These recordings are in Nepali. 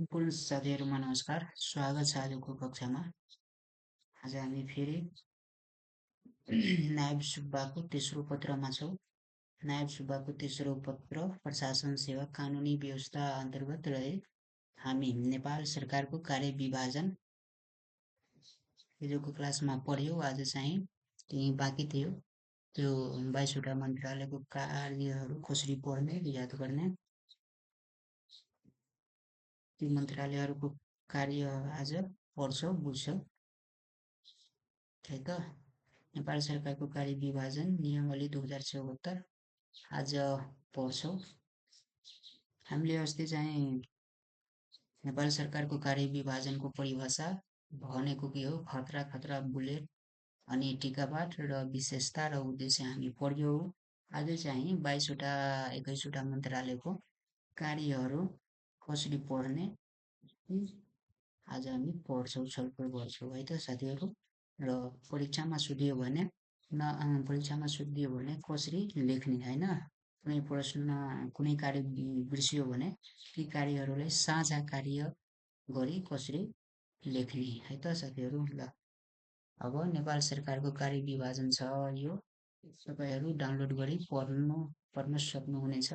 सम्पूर्ण साथीहरूमा नमस्कार। स्वागत छ आजको कक्षामा। आज हामी फेरि नायब सुब्बाको तेस्रो पत्रमा छौँ। नायब सुब्बाको तेस्रो पत्र प्रशासन सेवा कानुनी व्यवस्था अन्तर्गत रहे हामी नेपाल सरकारको कार्य विभाजन हिजोको क्लासमा पढ्यौँ। आज चाहिँ त्यही बाँकी थियो, त्यो 22वटा मन्त्रालयको कार्यहरू कसरी पढ्ने याद गर्ने, ती मन्त्रालयहरूको कार्य आज पढ्छौँ, बुझ्छौँ है त। नेपाल सरकारको कार्य विभाजन नियमावली 2074 आज पढ्छौँ। हामीले अस्ति चाहिँ नेपाल सरकारको कार्य विभाजनको परिभाषा भनेको के हो, खतरा खतरा बुलेट अनि टिकापाट र विशेषता र उद्देश्य हामी पढ्यौँ। आज चाहिँ 22वटा 21वटा मन्त्रालयको कार्यहरू कसरी पढ्ने आज हामी पढ्छौँ, छलफल गर्छौँ है त साथीहरू। र परीक्षामा सोधियो भने कसरी लेख्ने होइन, कुनै प्रश्न कुनै कार्य बिर्सियो भने ती कार्यहरूलाई साझा कार्य गरी कसरी लेख्ने है त साथीहरू। ल अब नेपाल सरकारको कार्य विभाजन छ, यो तपाईँहरू डाउनलोड गरी पढ्न सक्नुहुनेछ।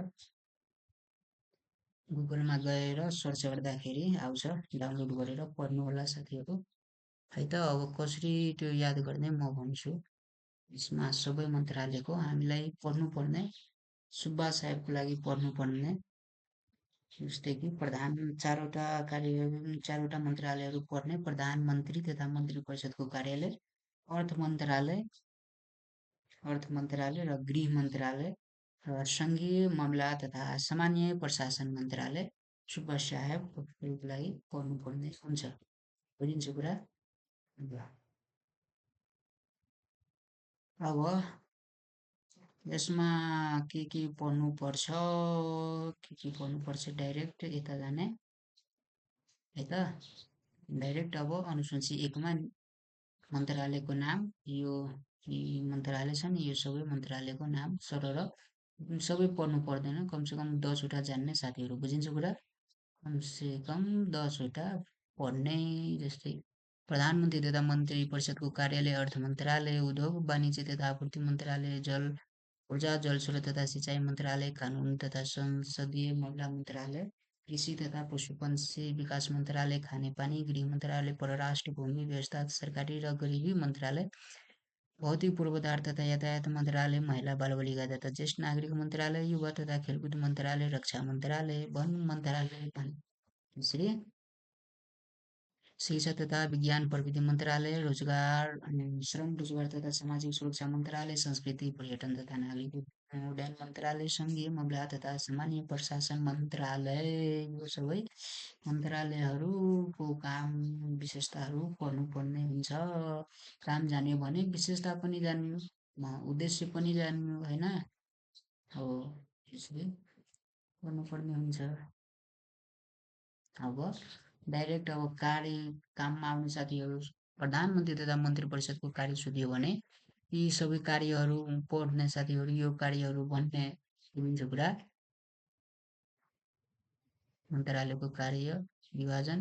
गुगलमा गएर सर्च गर्दाखेरि आउँछ, डाउनलोड गरेर पढ्नुहोला साथीहरू है त। अब कसरी त्यो याद गर्ने म भन्छु। यसमा सबै मन्त्रालयको हामीलाई पढ्नुपर्ने, सुब्बा साहेबको लागि पढ्नुपर्ने, जस्तै कि चारवटा मन्त्रालयहरू पढ्ने, प्रधानमन्त्री तथा मन्त्री परिषदको कार्यालय, अर्थ मन्त्रालय र गृह मन्त्रालय र सङ्घीय मामला तथा सामान्य प्रशासन मन्त्रालय सुब्बा साहेबको लागि पढ्नुपर्ने हुन्छ। बुझिन्छ कुरा? अब यसमा के पढ्नुपर्छ, डाइरेक्ट यता जाने है त। डाइरेक्ट अब अनुसूची 1मा मन्त्रालयको नाम, यो मन्त्रालय छन्, यो सबै मन्त्रालयको नाम सरर सबै पढ्नु पर्दैन, कमसेकम 10वटा जान्ने साथीहरू। बुझिन्छ कुरा? कमसेकम 10वटा पढ्ने, जस्तै प्रधानमन्त्री तथा मन्त्री परिषदको कार्यालय अर्थ मन्त्रालय, उद्योग वाणिज्य तथा आपूर्ति मन्त्रालय, ऊर्जा जलस्रोत तथा सिंचाई मन्त्रालय, कानुन तथा संसदीय मामला मन्त्रालय, कृषि तथा पशुपक्षी विकास मन्त्रालय, खानेपानी गृह मन्त्रालय, परराष्ट्र भूमि व्यवस्था सरकारी र गरिबी मन्त्रालय, भौतिक पूर्वाधार तथा यातायात मन्त्रालय, महिला बालबालिका तथा ज्येष्ठ नागरिक मन्त्रालय, युवा तथा खेलकुद मन्त्रालय, रक्षा मन्त्रालय, वन मन्त्रालय, त्यसरी शिक्षा तथा विज्ञान प्रविधि मन्त्रालय, श्रम रोजगार तथा सामाजिक सुरक्षा मन्त्रालय, संस्कृति पर्यटन तथा नागरिक उड्डयन मन्त्रालय, सङ्घीय मामला तथा सामान्य प्रशासन मन्त्रालय। यो सबै मन्त्रालयहरूको काम विशेषताहरू पढ्नुपर्ने हुन्छ। काम जान्यो भने विशेषता पनि जान्यो, उद्देश्य पनि जान्यो होइन हो, त्यसले पढ्नुपर्ने हुन्छ। अब डाइरेक्ट अब काममा आउने साथीहरू, प्रधानमन्त्री तथा मन्त्री परिषदको कार्य सोधियो भने यी सबै कार्यहरू पढ्ने साथीहरू, यो कार्यहरू भन्ने बुझिन्छ कुरा। मन्त्रालयको कार्य विभाजन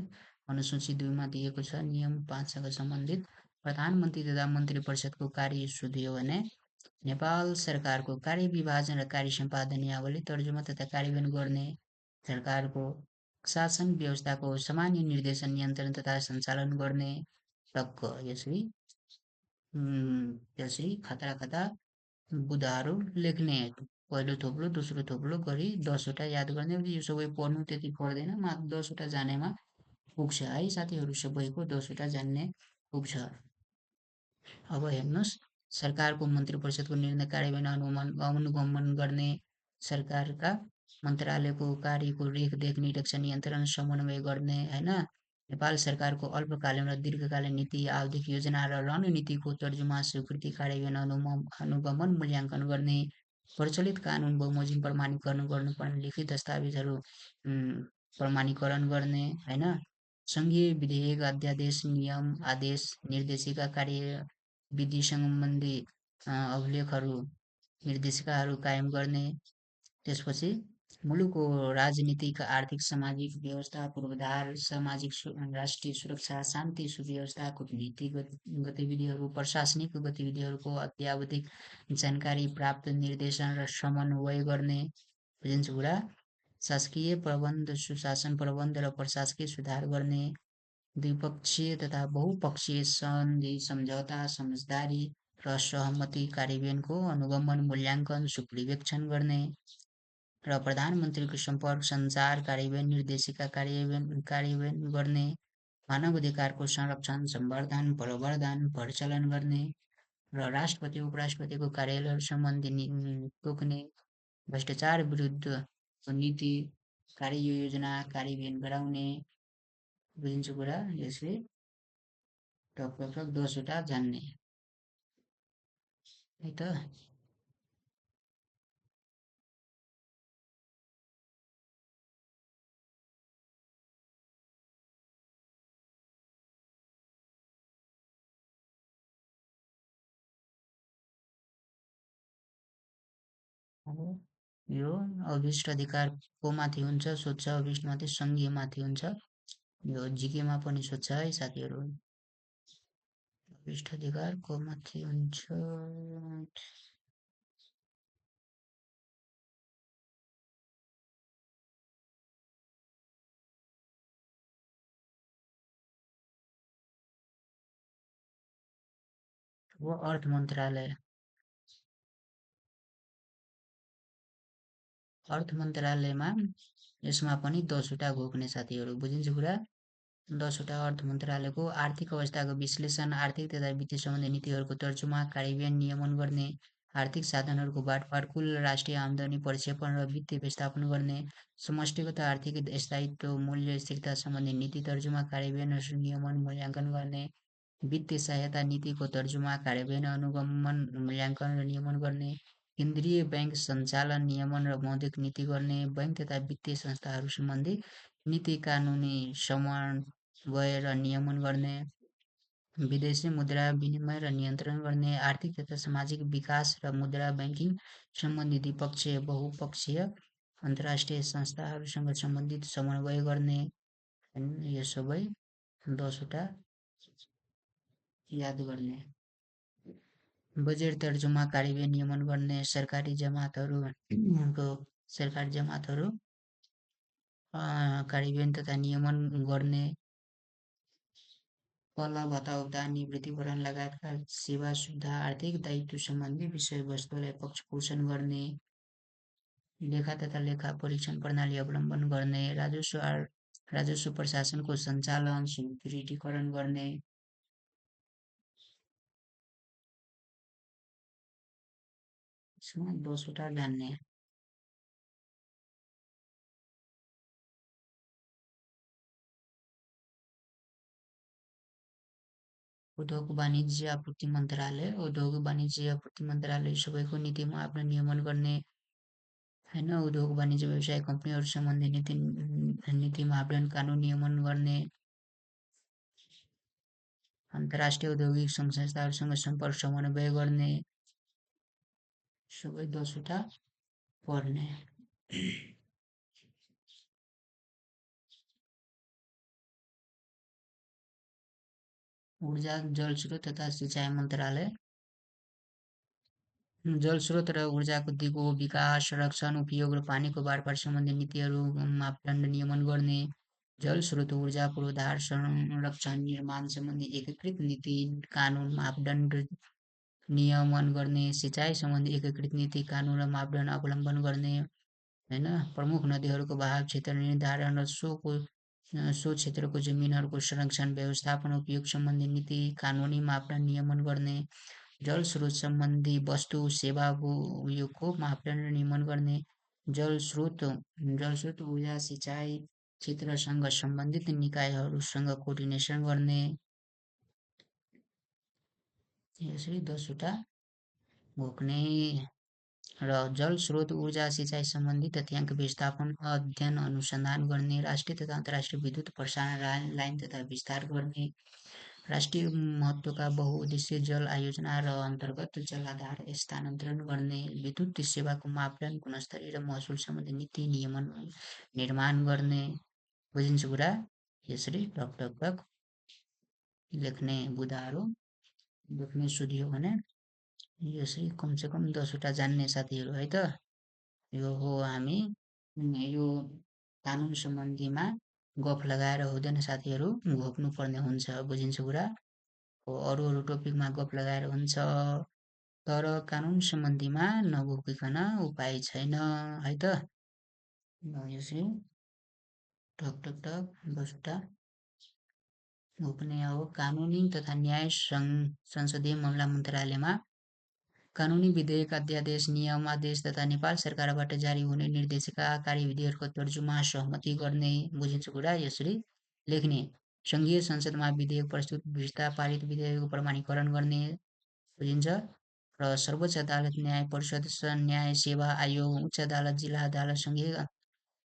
अनुसूची 2मा दिएको छ। नियम 5सँग सम्बन्धित प्रधानमन्त्री तथा मन्त्री परिषदको कार्य सोधियो भने नेपाल सरकारको कार्य विभाजन र कार्य सम्पादन नियमावली तर्जुमा तथा कार्यान्वयन गर्ने, सरकारको शासन व्यवस्थाको सामान्य निर्देशन नियन्त्रण तथा सञ्चालन गर्ने, टक्क यसरी खतरा खतरा बुदाहरू लेख्ने, पहिलो थोप्लो दोस्रो थोप्लो गरी 10वटा याद गर्ने। यो सबै पढ्नु त्यति पर्दैन, मात्र 10वटा जानेमा पुग्छ है साथीहरू, सबैको 10वटा जान्ने पुग्छ। अब हेर्नुहोस्, सरकारको मन्त्री परिषदको निर्णय कार्यान्वयन अनुगमन गर्ने, सरकारका मन्त्रालयको कार्यको रेखदेख निरीक्षण नियन्त्रण समन्वय गर्ने होइन, नेपाल सरकारको अल्पकालीन र दीर्घकालीन नीति आवधिक योजना र रणनीतिको तर्जुमा स्वीकृति कार्यान्वयन अनुगमन मूल्याङ्कन गर्ने, प्रचलित कानुन बमोजिम प्रमाणीकरण गर्नुपर्ने लिखित दस्तावेजहरू प्रमाणीकरण गर्ने होइन, सङ्घीय विधेयक अध्यादेश नियम आदेश निर्देशिका कार्यविधि सम्बन्धी अभिलेखहरू निर्देशिकाहरू कायम गर्ने, त्यसपछि मुलुकको राजनीतिक, आर्थिक, सामाजिक व्यवस्था, पूर्वाधार, राष्ट्रिय सुरक्षा, शान्ति सुव्यवस्था, कूटनीतिक गतिविधिहरू, प्रशासनिक गतिविधिहरूको अत्यावधिक जानकारी प्राप्त, निर्देशन र समन्वय गर्ने। बुझिन्छ कुरा? शासकीय प्रबन्ध, सुशासन प्रबन्ध र प्रशासकीय सुधार गर्ने। द्विपक्षीय तथा बहुपक्षीय सन्धि, सम्झौता, समझदारी र सहमति कार्यान्वयनको अनुगमन, मूल्याङ्कन, सुपर्यवेक्षण गर्ने। र प्रधानमन्त्रीको सम्पर्क, सञ्चार, कार्यान्वयन, निर्देशिका कार्यान्वयन गर्ने। मानव अधिकारको संरक्षण, सम्वर्धन, प्रवर्धन, प्रचलन गर्ने। र राष्ट्रपति उपराष्ट्रपतिको कार्यालयहरू सम्बन्धी तोक्ने। भ्रष्टाचार विरुद्धको नीति कार्ययोजना कार्यान्वयन गराउने। बुझिन्छ कुरा? यसले टक 10वटा जान्ने है त। अब यो अभिष्ट अधिकार को माथि हुन्छ सोध्छ, अभिष्ट माथि सङ्घीय माथि हुन्छ। यो जिकेमा पनि सोध्छ है साथीहरू। अभिष्ट अधिकार को माथि हुन्छ? अर्थ मन्त्रालय। अर्थ मन्त्रालयमा यसमा पनि 10वटा घोक्ने साथीहरू। बुझिन्छ कुरा? 10वटा अर्थ मन्त्रालयको आर्थिक अवस्थाको विश्लेषण, आर्थिक तथा वित्तीय सम्बन्धी नीतिहरूको तर्जुमा, कार्यान्वयन, नियमन गर्ने, आर्थिक साधनहरूको बाँडफाँड, कुल राष्ट्रिय आम्दानी प्रक्षेपण र वित्तीय व्यवस्थापन गर्ने, समष्टिगत आर्थिक स्थायित्व, मूल्य स्थिरता सम्बन्धी नीति तर्जुमा, कार्यान्वयन र नियमन, मूल्याङ्कन गर्ने, वित्तीय सहायता नीतिको तर्जुमा, कार्यान्वयन, अनुगमन, मूल्याङ्कन र नियमन गर्ने, केन्द्रीय बैंक सञ्चालन, नियमन र मौद्रिक नीति गर्ने, बैंक तथा वित्तीय संस्थाहरू सम्बन्धी नीति कानुनी समन्वय र नियमन गर्ने, विदेशी मुद्रा विनिमय र नियन्त्रण गर्ने, आर्थिक तथा सामाजिक विकास र मुद्रा ब्याङ्किङ सम्बन्धी द्विपक्षीय बहुपक्षीय अन्तर्राष्ट्रिय संस्थाहरूसँग सम्बन्धित समन्वय गर्ने। यो सबै 10वटा याद गर्ने। बजेट तर्जुमा, कार्यान्वयन, नियमन गर्ने, सरकारी जमातहरू कार्यान्वयन तथा नियमन गर्ने, पल्ला भत्ता उद्धार निवृत्तिकरण लगायतका सेवा सुविधा आर्थिक दायित्व सम्बन्धी विषयवस्तुलाई पक्षपोषण गर्ने, लेखा तथा लेखा परीक्षण प्रणाली अवलम्बन गर्ने, राजस्व प्रशासनको सञ्चालन सुदृढीकरण गर्ने। यसमा 10वटा जान्ने। उद्योग वाणिज्य आपूर्ति मन्त्रालय। उद्योग वाणिज्य आपूर्ति मन्त्रालय सबैको नीतिमा आफ्नो नियमन गर्ने होइन। उद्योग वाणिज्य व्यवसाय कम्पनीहरू सम्बन्धी नीति मापदण्ड कानुन नियमन गर्ने, अन्तर्राष्ट्रिय औद्योगिक सङ्घ संस्थाहरूसँग सम्पर्क समन्वय गर्ने। सबै 10वटा पढ्ने। ऊर्जा जलस्रोत तथा सिँचाइ मन्त्रालय। जलस्रोत र ऊर्जाको दिगो विकास, संरक्षण, उपयोग र पानीको बाँडफाँड सम्बन्धी नीतिहरू मापदण्ड नियमन गर्ने, जलस्रोत ऊर्जा पूर्वाधार संरक्षण निर्माण सम्बन्धी एकीकृत नीति कानुन मापदण्ड नियमन गर्ने, सिँचाइ सम्बन्धी एकीकृत नीति कानुन र मापदण्ड अवलम्बन गर्ने होइन। प्रमुख नदीहरूको बहाव क्षेत्र निर्धारण र सो क्षेत्रको जमिनहरूको संरक्षण व्यवस्थापन उपयोग सम्बन्धी नीति कानुनी मापदण्ड नियमन गर्ने, जलस्रोत सम्बन्धी वस्तु सेवा उपयोगको मापदण्ड नियमन गर्ने, जलस्रोत ऊर्जा सिँचाइ क्षेत्रसँग सम्बन्धित निकायहरूसँग कोर्डिनेसन गर्ने। यसरी 10वटा घोक्ने। र जलस्रोत ऊर्जा सिँचाइ सम्बन्धी तथ्याङ्क व्यवस्थापन, अध्ययन अनुसन्धान गर्ने, राष्ट्रिय तथा अन्तर्राष्ट्रिय विद्युत प्रसारण लाइन तथा विस्तार गर्ने, राष्ट्रिय महत्त्वका बहुउद्देश्य जल आयोजना र अन्तर्गत जलाधार स्थानान्तरण गर्ने विद्युत सेवाको मापदण्ड गुणस्तरीय र महसुल सम्बन्धी नीति नियमन निर्माण गर्ने बुझिन्छ कुरा। यसरी टक टक टक लेख्ने बुदाहरू लेख्ने सोधियो भने यसरी कमसेकम 10वटा जान्ने साथीहरू है त। यो हो हामी यो कानुन सम्बन्धीमा गफ लगाएर हुँदैन साथीहरू, घोक्नुपर्ने हुन्छ बुझिन्छ कुरा। अरू अरू टपिकमा गफ लगाएर हुन्छ, तर कानुन सम्बन्धीमा नघोकिकन उपाय छैन है त। यसरी टक टक टक 10वटा घोक्ने अब कानुनी तथा न्याय संसदीय मामला मन्त्रालयमा कानुनी विधेयक, अध्यादेश, नियम, आदेश तथा नेपाल सरकारबाट जारी हुने निर्देशिका कार्यविधिहरूको तर्जुमा सहमति गर्ने बुझिन्छ कुरा। यसरी लेख्ने सङ्घीय संसदमा विधेयक प्रस्तुत विस्ता पारित विधेयकको प्रमाणीकरण गर्ने बुझिन्छ। र सर्वोच्च अदालत, न्याय परिषद, न्याय सेवा आयोग, उच्च अदालत, जिल्ला अदालत,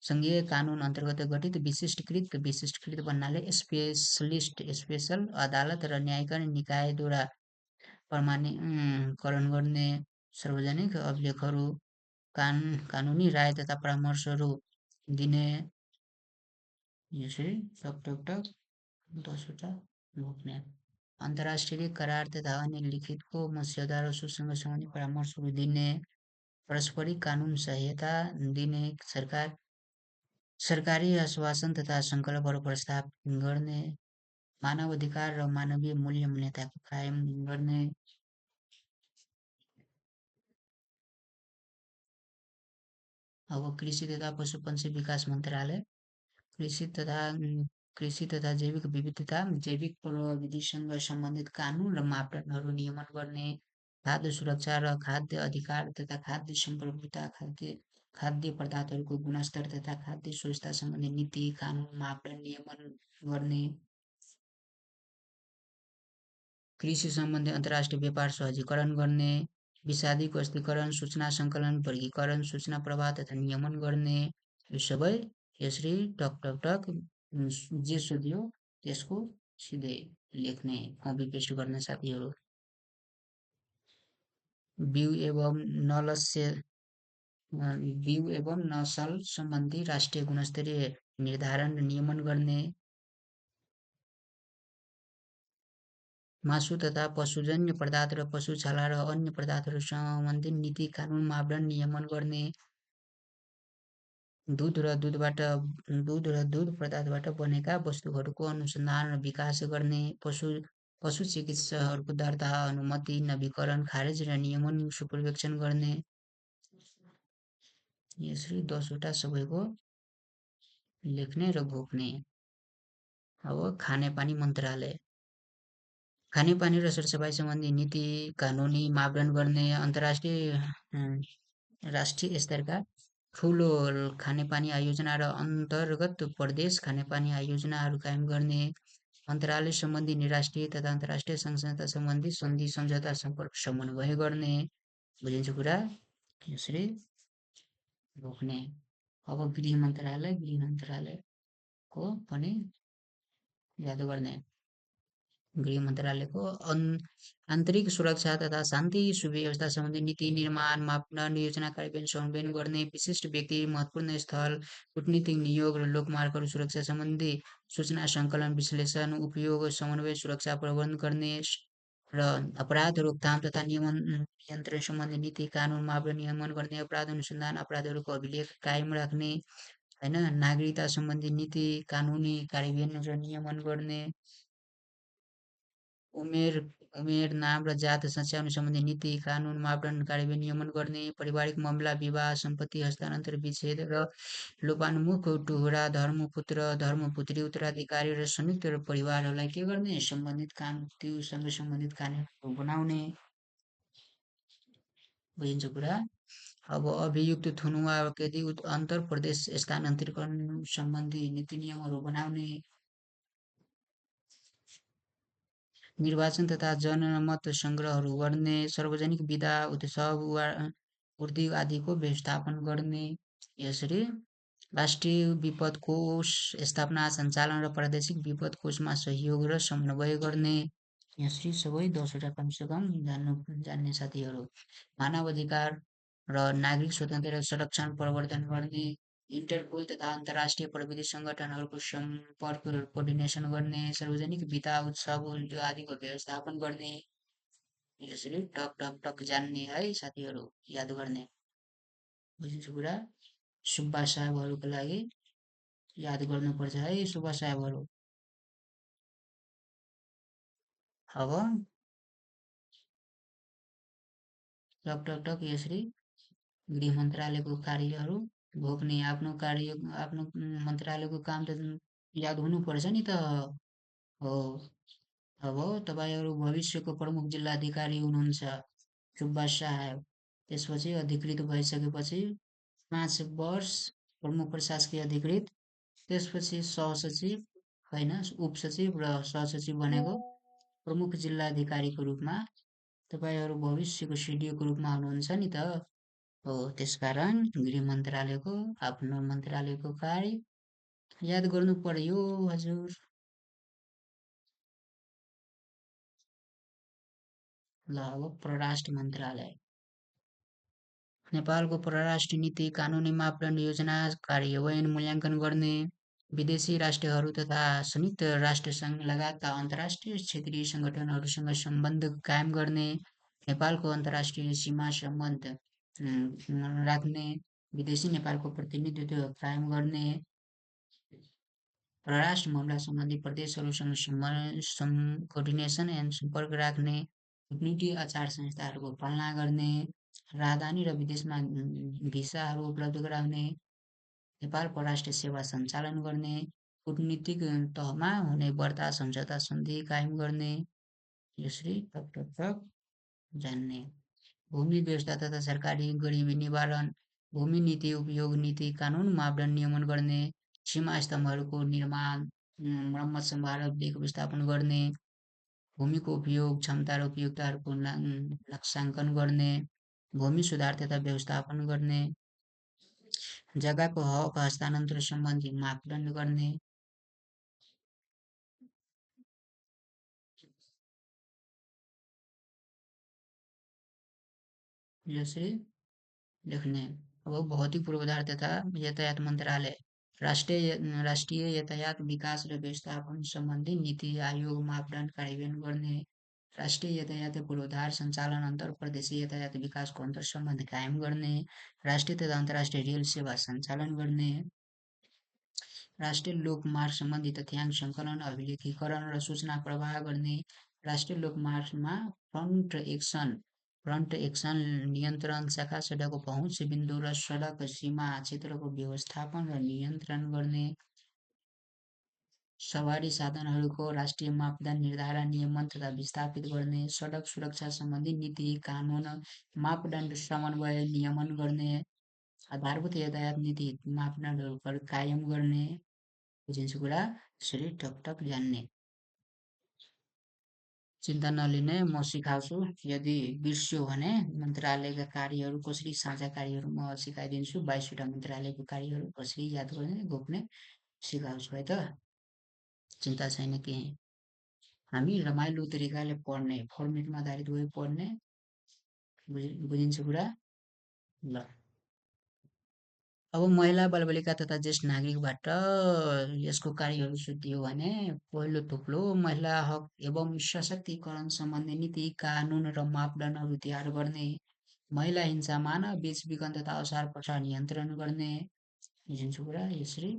सङ्घीय कानुन अन्तर्गत गठित विशिष्टकृत भन्नाले स्पेसल अदालत र न्यायिक निकायद्वारा प्रमाणीकरण गर्ने सार्वजनिक अभिलेखहरू कानुनी राय तथा परामर्शहरू दिने। यसरी टक टक टक 10वटा घोक्ने अन्तर्राष्ट्रिय करार तथा अन्य लिखितको मस्यौदा र सुसँग सम्बन्धी परामर्शहरू दिने, पारस्परिक कानुन सहायता दिने, सरकारी आश्वासन तथा सङ्कल्पहरू प्रस्ताव गर्ने, मानव अधिकार र मानवीय मूल्य मान्यताको कायम गर्ने। अब कृषि तथा पशुपक्षी विकास मन्त्रालय कृषि तथा जैविक विविधता, जैविक प्रविधिसँग सम्बन्धित कानुन र मापदण्डहरू नियमन गर्ने, खाद्य सुरक्षा र खाद्य अधिकार तथा खाद्य सम्प्रभुता, खाद्य पदार्थहरूको गुणस्तर तथा खाद्य स्वच्छता सम्बन्धी नीति, कानुन, मापदण्ड नियमन गर्ने, कृषि सम्बन्धी अन्तर्राष्ट्रिय व्यापार सहजीकरण गर्ने, विषादी वस्तुकरण, सूचना सङ्कलन, वर्गीकरण, सूचना प्रवाह तथा नियमन गर्ने। यो सबै यसरी टक टक टक जे सोधियो त्यसको सिधै लेख्ने, कपी पेस्ट गर्ने साथीहरू। बिउ एवं नसल सम्बन्धी राष्ट्रिय गुणस्तरीय निर्धारण नियमन गर्ने, मासु तथा पशुजन्य पदार्थ र पशु छाला र अन्य पदार्थहरू सम्बन्धी नीति, कानुन, मापदण्ड नियमन गर्ने, दुध र दुध पदार्थबाट बनेका वस्तुहरूको अनुसन्धान र विकास गर्ने, पशु चिकित्सकहरूको दर्ता, अनुमति, नवीकरण, खारेज र नियमन पर्यवेक्षण गर्ने। यसरी 10वटा सबैको लेख्ने र घोक्ने। अब खानेपानी मन्त्रालय खानेपानी र सरसफाइ सम्बन्धी नीति, कानुनी मापदण्ड गर्ने, राष्ट्रिय स्तरका ठुलो खानेपानी आयोजना र अन्तर्गत प्रदेश खानेपानी आयोजनाहरू कायम गर्ने, मन्त्रालय सम्बन्धी निराष्ट्रिय तथा अन्तर्राष्ट्रिय संस्था सम्बन्धी सन्धि सम्झौता सम्पर्क समन्वय गर्ने बुझिन्छ कुरा। यसरी रोक्ने। अब गृह मन्त्रालयको पनि याद गर्ने। गृह मन्त्रालयको आन्तरिक सुरक्षा तथा शान्ति सुव्यवस्था सम्बन्धी नीति निर्माण, मापदण्ड, योजना कार्यान्वयन समन्वयन गर्ने, विशिष्ट व्यक्ति, महत्त्वपूर्ण स्थल, कूटनीतिक नियोग र लोकमार्गहरू सुरक्षा सम्बन्धी सूचना सङ्कलन, विश्लेषण, उपयोग, समन्वय, सुरक्षा प्रबन्ध गर्ने र अपराध रोकथाम तथा नियन्त्रण सम्बन्धी नीति, कानुन, मापदण्ड नियमन गर्ने, अपराध अनुसन्धान, अपराधहरूको अभिलेख कायम राख्ने, होइन, नागरिकता सम्बन्धी नीति, कानुनी कार्यान्वयन र नियमन गर्ने, उमेर, नाम र जात सच्याउन सम्बन्धी नीति, कानुन, मापदण्ड कार्यान्वयन नियमन गर्ने, पारिवारिक मामला, विवाह, सम्पत्ति हस्तान्तरण, विच्छेद र लोपान्मुख टुहुरा, धर्मपुत्र, धर्मपुत्री, उत्तराधिकारी र संयुक्त परिवारहरूलाई के गर्ने, सम्बन्धित त्योसँग सम्बन्धित कानुनहरू बनाउने बुझिन्छ कुरा। अब अभियुक्त थुनुवा कैदी अन्तर प्रदेश स्थानान्तरण सम्बन्धी नीति नियमहरू बनाउने, निर्वाचन तथा जनमत सङ्ग्रहहरू गर्ने, सार्वजनिक विदा उत्सव उर्दी आदिको व्यवस्थापन गर्ने। यसरी राष्ट्रिय विपद कोष स्थापना सञ्चालन र प्रादेशिक विपद कोषमा सहयोग र समन्वय गर्ने। यसरी सबै 10वटा कमसेकम जान्ने साथीहरू। मानव अधिकार र नागरिक स्वतन्त्रता संरक्षण प्रवर्धन गर्ने। इन्टरपोल तथा अन्तर्राष्ट्रिय प्रविधि सङ्गठनहरूको सम्पर्क र कोर्डिनेसन गर्ने। सार्वजनिक विधा उत्सव आदिको व्यवस्थापन गर्ने। यसरी टक टक टक जान्ने है साथीहरू, याद गर्ने। बुझिन्छ कुरा? सुब्बा साहबहरूको लागि याद गर्नुपर्छ है सुब्बा साहबहरू। अब टक टक टक यसरी गृह मन्त्रालयको कार्यहरू घोक्ने। आफ्नो मन्त्रालयको काम त याद हुनुपर्छ नि त। हो। अब तपाईँहरू भविष्यको प्रमुख जिल्लाधिकारी हुनुहुन्छ सुब्बा साहेब। त्यसपछि अधिकृत भइसकेपछि 5 वर्ष प्रमुख प्रशासकीय अधिकृत, त्यसपछि सहसचिव होइन उपसचिव र सहसचिव बनेको प्रमुख जिल्लाधिकारीको रूपमा तपाईँहरू भविष्यको सिडिओको रूपमा हुनुहुन्छ नि त। हो, त्यसकारण गृह मन्त्रालयको आफ्नो मन्त्रालयको कार्य याद गर्नु पर्यो हजुर। ल अब परराष्ट्र मन्त्रालय। नेपालको परराष्ट्र नीति, कानुनी मापदण्ड, योजना कार्यान्वयन मूल्याङ्कन गर्ने। विदेशी राष्ट्रहरू तथा संयुक्त राष्ट्र सङ्घ लगायतका अन्तर्राष्ट्रिय क्षेत्रीय सङ्गठनहरूसँग सम्बन्ध कायम गर्ने। नेपालको अन्तर्राष्ट्रिय सीमा सम्बन्ध राख्ने। विदेशी नेपालको प्रतिनिधित्व कायम गर्ने। परराष्ट्र मामला सम्बन्धी प्रदेशहरूसँग कोर्डिनेसन एन्ड सम्पर्क राख्ने। कूटनीति आचार संहिताहरूको पालना गर्ने। राजधानी र विदेशमा भिसाहरू उपलब्ध गराउने। नेपाल परराष्ट्र सेवा सञ्चालन गर्ने। कूटनीतिक तहमा हुने वार्ता सम्झौता सन्धि कायम गर्ने। यसरी टक टक टक जान्ने। भूमि व्यवस्था तथा सरकारी गरिबी निवारण। भूमि नीति, उपयोग नीति, कानुन मापदण्ड नियमन गर्ने। सीमा स्तम्भहरूको निर्माण, मर्मत सम्भार व्यवस्थापन गर्ने। भूमिको उपयोग क्षमता र उपयोगिताहरूको नक्साङ्कन गर्ने। भूमि सुधार तथा व्यवस्थापन गर्ने। जग्गाको हक हस्तान्तरण सम्बन्धी मापदण्ड गर्ने। यसरी लेख्ने। अब भौतिक पूर्वाधार तथा यातायात मन्त्रालय। राष्ट्रिय यातायात विकास र व्यवस्थापन सम्बन्धी नीति आयोग मापदण्ड कार्यान्वयन गर्ने। राष्ट्रिय यातायात पूर्वाधार सञ्चालन अन्तर्प्रदेशीय यातायात विकासको अन्तर्सम्बन्ध कायम गर्ने। राष्ट्रिय तथा अन्तर्राष्ट्रिय रेल सेवा सञ्चालन गर्ने। राष्ट्रिय लोकमार्ग सम्बन्धी तथ्याङ्क सङ्कलन, अभिलेखीकरण र सूचना प्रवाह गर्ने। राष्ट्रिय लोकमार्गमा फ्रन्ट एक्सन नियन्त्रण शाखा, सडकको पहुँच बिन्दु र सडक सीमा क्षेत्रको व्यवस्थापन र नियन्त्रण गर्ने। सवारी साधनहरूको राष्ट्रिय मापदण्ड निर्धारण, नियमन तथा विस्थापित गर्ने। सडक सुरक्षा सम्बन्धी नीति, कानुन, मापदण्ड समन्वय नियमन गर्ने। आधारभूत यातायात नीति मापदण्डहरू कायम गर्ने। बुझिन्छ कुरा? यसरी टक टक जान्ने। चिन्ता नलिने, म सिकाउँछु। यदि बिर्स्यो भने मन्त्रालयका कार्यहरू कसरी, साझा कार्यहरू म सिकाइदिन्छु। 22वटा मन्त्रालयको कार्यहरू कसरी याद गर्ने, घोक्ने सिकाउँछु है त। चिन्ता छैन केही। हामी रमाइलो तरिकाले पढ्ने, फर्मेटमा आधारित भई पढ्ने। बुझिन्छ कुरा? ल अब महिला बालबालिका तथा ज्येष्ठ नागरिकबाट यसको कार्यहरू सुत्यो भने पहिलो थुप्लो महिला हक एवं सशक्तिकरण सम्बन्धी नीति, कानुन र मापदण्डहरू तयार गर्ने। महिला हिंसा, मानव बीच विगन तथा असार प्रसार नियन्त्रण गर्ने। बुझिन्छ कुरा? यसरी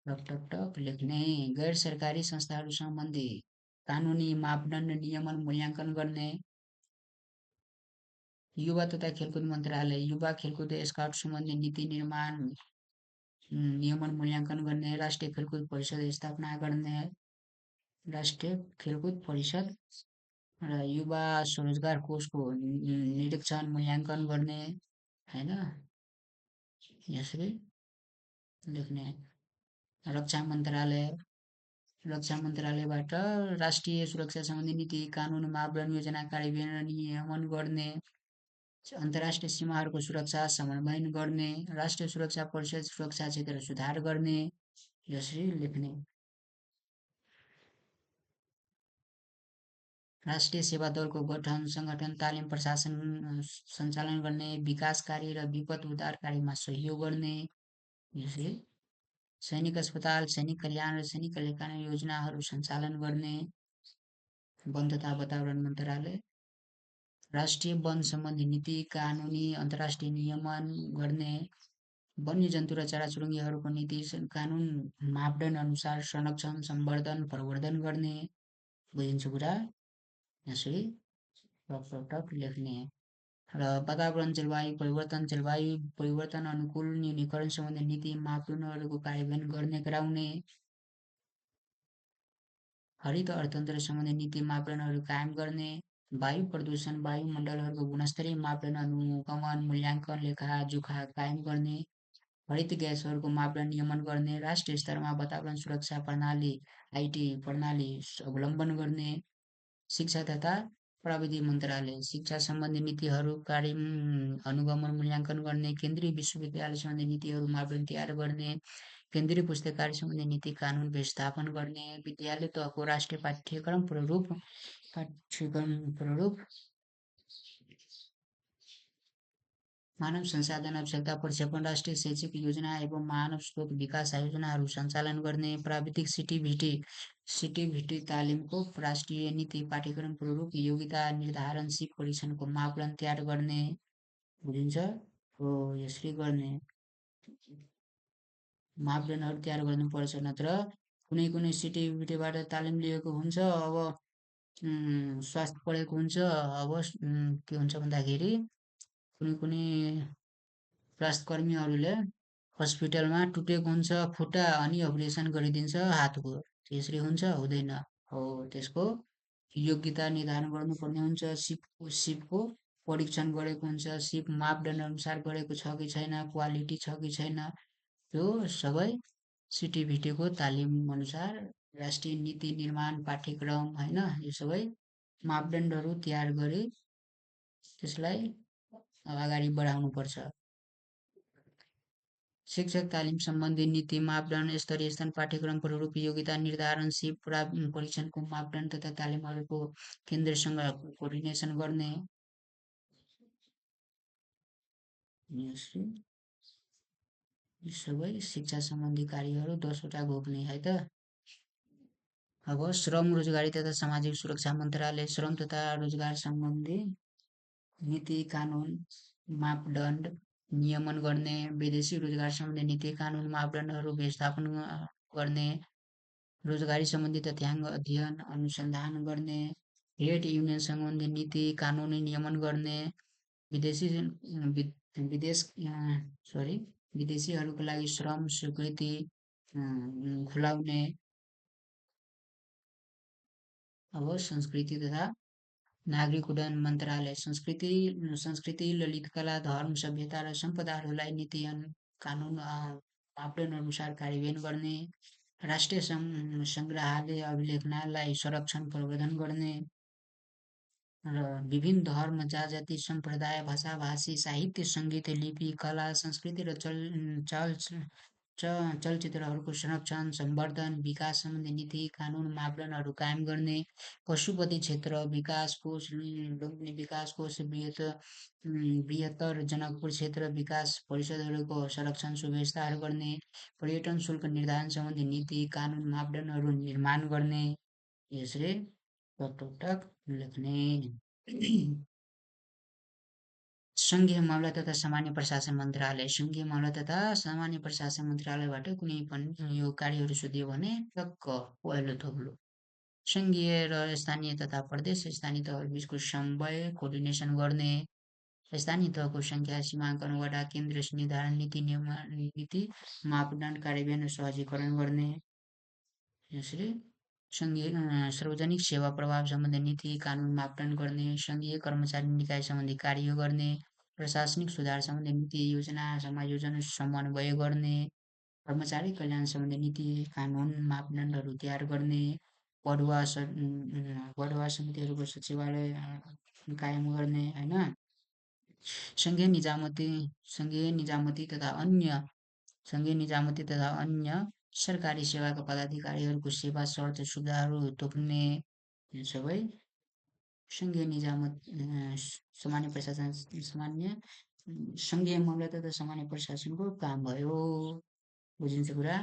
टक टक टक लेख्ने। गैर सरकारी संस्थाहरू सम्बन्धी कानुनी मापदण्ड नियमन मूल्याङ्कन गर्ने। युवा तथा खेलकुद मन्त्रालय, युवा खेलकुद स्काउट सम्बन्धी नीति निर्माण, नियमन मूल्याङ्कन गर्ने। राष्ट्रिय खेलकुद परिषद स्थापना गर्ने। राष्ट्रिय खेलकुद परिषद र युवा स्वरोजगार कोषको निरीक्षण मूल्याङ्कन गर्ने होइन। यसरी लेख्ने। रक्षा मन्त्रालय, रक्षा मन्त्रालयबाट राष्ट्रिय सुरक्षा सम्बन्धी नीति, कानुन, मापदण्ड, योजना कार्यान्वयन र नियमन गर्ने। अन्तर्राष्ट्रिय सीमाहरूको सुरक्षा समन्वयन गर्ने, राष्ट्रिय सुरक्षा परिषद सुरक्षा क्षेत्र सुधार गर्ने, यसरी लेख्ने। राष्ट्रिय सेवा दलको गठन, सङ्गठन, तालिम, प्रशासन सञ्चालन गर्ने, विकास कार्य र विपद उद्धार कार्यमा सहयोग गर्ने, यसरी सैनिक अस्पताल, सैनिक कल्याण र सैनिक कल्याण योजनाहरू सञ्चालन गर्ने, वन तथा वातावरण मन्त्रालय, राष्ट्रिय वन सम्बन्धी नीति, कानुनी अन्तर्राष्ट्रिय नियमन गर्ने, वन्यजन्तु र चराचुरुङ्गीहरूको नीति कानुन मापदण्ड अनुसार संरक्षण, सम्वर्धन, प्रवर्धन गर्ने, बुझिन्छ कुरा, यसरी टक टक टक लेख्ने। र वातावरण जलवायु परिवर्तन अनुकूल न्यूनीकरण सम्बन्धी नीति मापदण्डहरूको कार्यान्वयन गर्ने गराउने, हरित अर्थतन्त्र सम्बन्धी नीति मापदण्डहरू कायम गर्ने, वायु प्रदूषण, वायुमण्डलहरूको गुणस्तरीय मापदण्ड अनुगमन, मूल्याङ्कन, लेखाजोखा कायम गर्ने, हरित ग्यासहरूको मापदण्ड नियमन गर्ने, राष्ट्रिय स्तरमा वातावरण सुरक्षा प्रणाली आइटी प्रणाली अवलम्बन गर्ने, शिक्षा तथा प्रविधि मन्त्रालय शिक्षा सम्बन्धी नीतिहरू अनुगमन मूल्याङ्कन गर्ने, केन्द्रीय विश्वविद्यालय सम्बन्धी नीतिहरू मापदण्ड तयार गर्ने, केन्द्रीय पुस्तकालय सम्बन्धी नीति कानुन व्यवस्थापन गर्ने, विद्यालय तहको राष्ट्रिय पाठ्यक्रम प्रारूप मानव संसाधन आवश्यकता प्रक्षेपण, राष्ट्रिय शैक्षिक योजना एवं मानव स्रोत विकास योजनाहरू सञ्चालन गर्ने, प्राविधिक सिटिभिटी तालिमको राष्ट्रिय नीति पाठ्यक्रम प्रारूप योग्यता निर्धारण सिप परीक्षणको मापदण्ड तयार गर्ने, बुझिन्छ हो, यसरी गर्ने। मापदण्डहरू तयार गर्नुपर्छ, नत्र कुनै सिटिभिटीबाट तालिम लिएको हुन्छ, अब स्वास्थ्य पढेको हुन्छ, अब के हुन्छ भन्दाखेरि कुनै स्वास्थ्यकर्मीहरूले हस्पिटलमा टुटेको हुन्छ खुट्टा अनि अपरेसन गरिदिन्छ हातको, त्यसरी हुन्छ हुँदैन हो, त्यसको योग्यता निर्धारण गर्नुपर्ने हुन्छ, सिपको परीक्षण गरेको हुन्छ, सिप मापदण्ड अनुसार गरेको छ कि छैन, क्वालिटी छ कि छैन, त्यो सबै सिटिभिटीको तालिम अनुसार राष्ट्रिय नीति निर्माण पाठ्यक्रम होइन, यो सबै मापदण्डहरू तयार गरी त्यसलाई अगाडि बढाउनुपर्छ। शिक्षक तालिम सम्बन्धी नीति मापदण्ड स्तरीय स्थान पाठ्यक्रम प्रारूप योग्यता निर्धारण सिप परीक्षणको मापदण्ड तथा तालिमहरूको केन्द्रसँग कोअर्डिनेसन गर्ने, यी सबै शिक्षा सम्बन्धी कार्यहरू 10वटा घोक्ने है त। अब श्रम रोजगारी तथा सामाजिक सुरक्षा मन्त्रालय श्रम तथा रोजगार सम्बन्धी नीति कानुन मापदण्ड नियमन गर्ने, विदेशी रोजगार सम्बन्धी नीति कानुन मापदण्डहरू व्यवस्थापन गर्ने, रोजगारी सम्बन्धी तथ्याङ्क अध्ययन अनुसन्धान गर्ने, ट्रेड युनियन सम्बन्धी नीति कानुनी नियमन गर्ने, विदेशीहरूको लागि श्रम स्वीकृति खुलाउने। अब संस्कृति तथा नागरिक उड्डयन मन्त्रालय संस्कृति ललित कला धर्म सभ्यता र सम्पदाहरूलाई नीति कानुन मापदण्ड अनुसार कार्यान्वयन गर्ने, राष्ट्रिय सङ्ग्रहालय अभिलेखनालाई संरक्षण प्रवर्धन गर्ने र विभिन्न धर्म जाति सम्प्रदाय भाषा भाषी साहित्य सङ्गीत लिपि कला संस्कृति र चलचित्रहरूको संरक्षण सम्वर्धन विकास सम्बन्धी नीति कानुन मापदण्डहरू कायम गर्ने, पशुपति क्षेत्र विकास कोष लुम्बिनी विकास कोष बृहत्तर जनकपुर क्षेत्र विकास परिषदहरूको संरक्षण सुव्यवस्थाहरू गर्ने, पर्यटन शुल्क निर्धारण सम्बन्धी नीति कानुन मापदण्डहरू निर्माण गर्ने, यसरी टक लेख्ने। सङ्घीय मामला तथा सामान्य प्रशासन मन्त्रालय सङ्घीय मामला तथा सामान्य प्रशासन मन्त्रालयबाट कुनै पनि यो कार्यहरू सोधियो भने टक्क पहिलो थोप्लो सङ्घीय र स्थानीय तथा प्रदेश स्थानीय तहहरू बिचको समन्वय कोअर्डिनेसन गर्ने, स्थानीय तहको सङ्ख्या सीमाङ्कन वडा केन्द्र निर्धारण नीति मापदण्ड कार्यान्वयन सहजीकरण गर्ने, यसरी सङ्घीय सार्वजनिक सेवा प्रभाव सम्बन्धी नीति कानुन मापदण्ड गर्ने, सङ्घीय कर्मचारी निकाय सम्बन्धी कार्य गर्ने, प्रशासनिक सुधार सम्बन्धी नीति योजना समायोजन समन्वय गर्ने, कर्मचारी कल्याण सम्बन्धी नीति कानुन मापदण्डहरू तयार गर्ने, पढुवा समितिहरूको सचिवालय कायम गर्ने होइन, सङ्घीय निजामती तथा अन्य सङ्घीय निजामती तथा अन्य सरकारी सेवाका पदाधिकारीहरूको सेवा शर्त सुविधाहरू तोक्ने सबै सङ्घीय सामान्य प्रशासन सङ्घीय मामला तथा सामान्य प्रशासनको काम भयो। बुझिन्छ कुरा।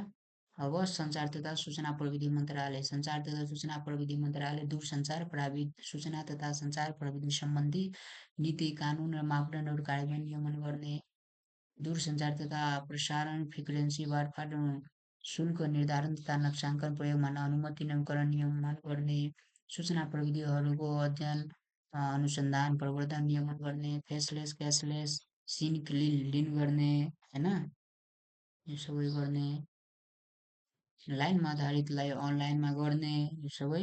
अब सञ्चार तथा सूचना प्रविधि मन्त्रालय सञ्चार तथा सूचना प्रविधि मन्त्रालय दूरसञ्चार प्राविधिक सूचना तथा सञ्चार प्रविधि सम्बन्धी नीति कानुन र मापदण्डहरू कार्यान्वयन नियमन गर्ने दूरसञ्चार तथा प्रसारण फ्रिक्वेन्सी वारफार शुल्क निर्धारण तथा नक्साङ्कन प्रयोगमा अनुमति नवीकरण नियमन गर्ने सूचना प्रविधिहरूको अध्ययन अनुसन्धान प्रवर्धन नियमन गर्ने फेसलेस क्यासलेस सिन क्लिन गर्ने होइन यो सबै गर्ने लाइनमा आधारितलाई अनलाइनमा गर्ने यो सबै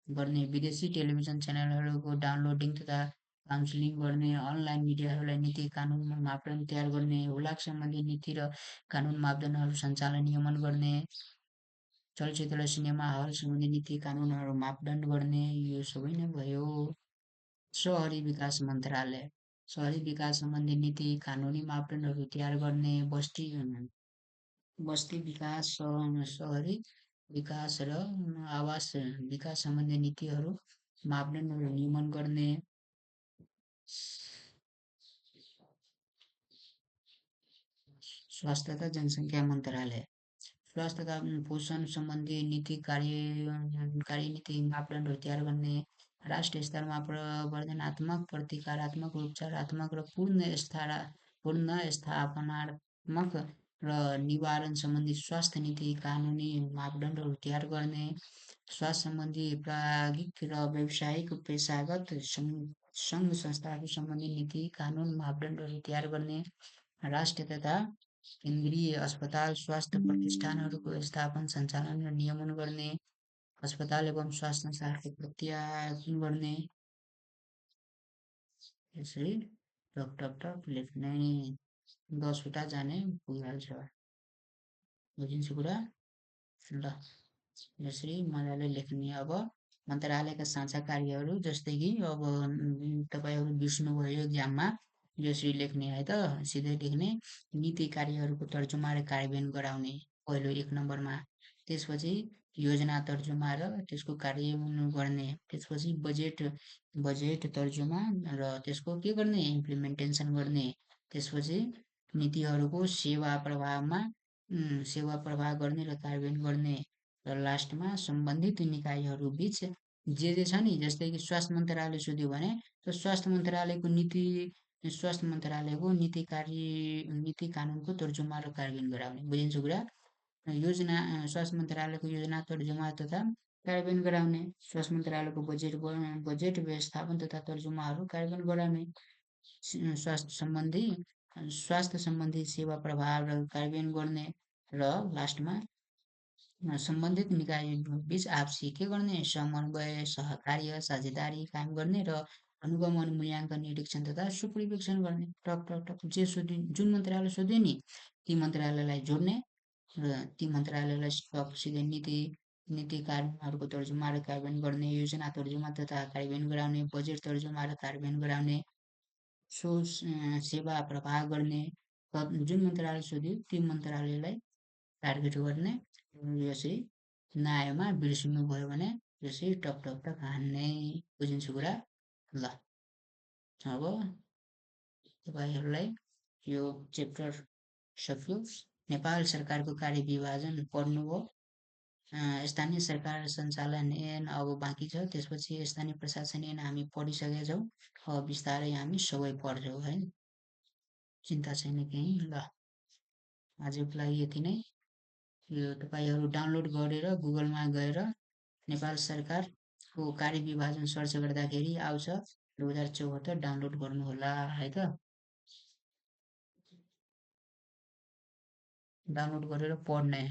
गर्ने विदेशी टेलिभिजन च्यानलहरूको डाउनलोडिङ तथा काउन्सिलिङ गर्ने अनलाइन मिडियाहरूलाई नीति कानुन मापदण्ड तयार गर्ने हुलाक सम्बन्धी नीति र कानुन मापदण्डहरू सञ्चालन नियमन गर्ने चलचित्र र सिनेमा हल सम्बन्धी नीति कानुनहरू मापदण्ड गर्ने यो सबै नै भयो। सहरी विकास मन्त्रालय सहरी विकास सम्बन्धी नीति कानुनी मापदण्डहरू तयार गर्ने बस्ती विकास सहरी विकास र आवास विकास सम्बन्धी नीतिहरू मापदण्डहरू नियमन गर्ने स्वास्थ्य तथा जनसङ्ख्या मन्त्रालय स्वास्थ्य तथा पोषण सम्बन्धी नीति कार्यनीति मापदण्डहरू तयार गर्ने राष्ट्रिय स्तरमा प्रवर्धनात्मक प्रतिकारात्मक उपचारात्मक र पूर्ण स्थापनात्मक र निवारण सम्बन्धी स्वास्थ्य नीति कानुनी मापदण्डहरू तयार गर्ने स्वास्थ्य सम्बन्धी प्राज्ञिक र व्यावसायिक पेसागत सङ्घ संस्थाहरू सम्बन्धी नीति कानुन मापदण्डहरू तयार गर्ने राष्ट्रिय तथा केन्द्रीय अस्पताल स्वास्थ्य प्रतिष्ठानहरूको व्यवस्थापन सञ्चालन र नियमन गर्ने अस्पताल एवं स्वास्थ्य संस्थाहरूको प्रत्यायन गर्ने यसरी टक टक टक लेख्ने 10वटा जाने भइहाल्छ। बुझिन्छ कुरा ल यसरी मजाले लेख्ने। अब मन्त्रालयका साझा कार्यहरू जस्तै कि अब तपाईँहरू बिर्स्नुभयो एक्जाममा यसरी लेख्ने है त सिधै लेख्ने नीति कार्यहरूको तर्जुमा र कार्यान्वयन गराउने पहिलो 1 नम्बरमा त्यसपछि योजना तर्जुमा र त्यसको कार्यान्वयन गर्ने त्यसपछि बजेट तर्जुमा र त्यसको के गर्ने इम्प्लिमेन्टेसन गर्ने त्यसपछि नीतिहरूको सेवा प्रवाह गर्ने र कार्यान्वयन गर्ने र लास्टमा सम्बन्धित निकायहरू बीच जे छ नि जस्तै कि स्वास्थ्य मन्त्रालय सोध्यो भने स्वास्थ्य मन्त्रालयको नीति कानुनको तर्जुमा र कार्यान्वयन गराउने बुझिन्छ कुरा। स्वास्थ्य मन्त्रालयको योजना तर्जुमा तथा कार्यान्वयन गराउने स्वास्थ्य मन्त्रालयको बजेट व्यवस्थापन तथा तर्जुमाहरू कार्यान्वयन गराउने स्वास्थ्य सम्बन्धी सेवा प्रभाव र कार्यान्वयन गर्ने र लास्टमा सम्बन्धित निकाय बीच आपसी के गर्ने समन्वय सहकार्य साझेदारी कायम गर्ने र अनुगमन मूल्याङ्कन निरीक्षण तथा सुपरिवेक्षण गर्ने टक टक टक जे सोध्यो जुन मन्त्रालय सोध्यो नि ती मन्त्रालयलाई जोड्ने र ती मन्त्रालयलाई सिधै नीति कानुनहरूको तर्जुमा र कार्यान्वयन गर्ने योजना तर्जुमा तथा कार्यान्वयन गराउने बजेट तर्जुमा र कार्यान्वयन गराउने सेवा प्रवाह गर्ने जुन मन्त्रालय सोध्यो ती मन्त्रालयलाई टार्गेट गर्ने यसरी नआयोमा बिर्सिनु भयो भने यसरी टक टक टक हान्ने बुझिन्छ कुरा। ल अब तपाईँहरूलाई यो च्याप्टर सक्यो। नेपाल सरकारको कार्यविभाजन पढ्नुभयो। स्थानीय सरकार सञ्चालन ऐन अब बाँकी छ त्यसपछि स्थानीय प्रशासन ऐन हामी पढिसकेका छौँ। अब बिस्तारै हामी सबै पढ्छौँ है चिन्ता छैन केही। ल आजको लागि यति नै। यो तपाईँहरू डाउनलोड गरेर गुगलमा गएर नेपाल सरकारको कार्यविभाजन सर्च गर्दाखेरि आउँछ 2074 डाउनलोड गर्नुहोला है त। डाउनलोड गरेर पढ्ने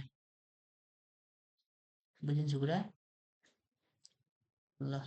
बुझिन्छ कुरा। ल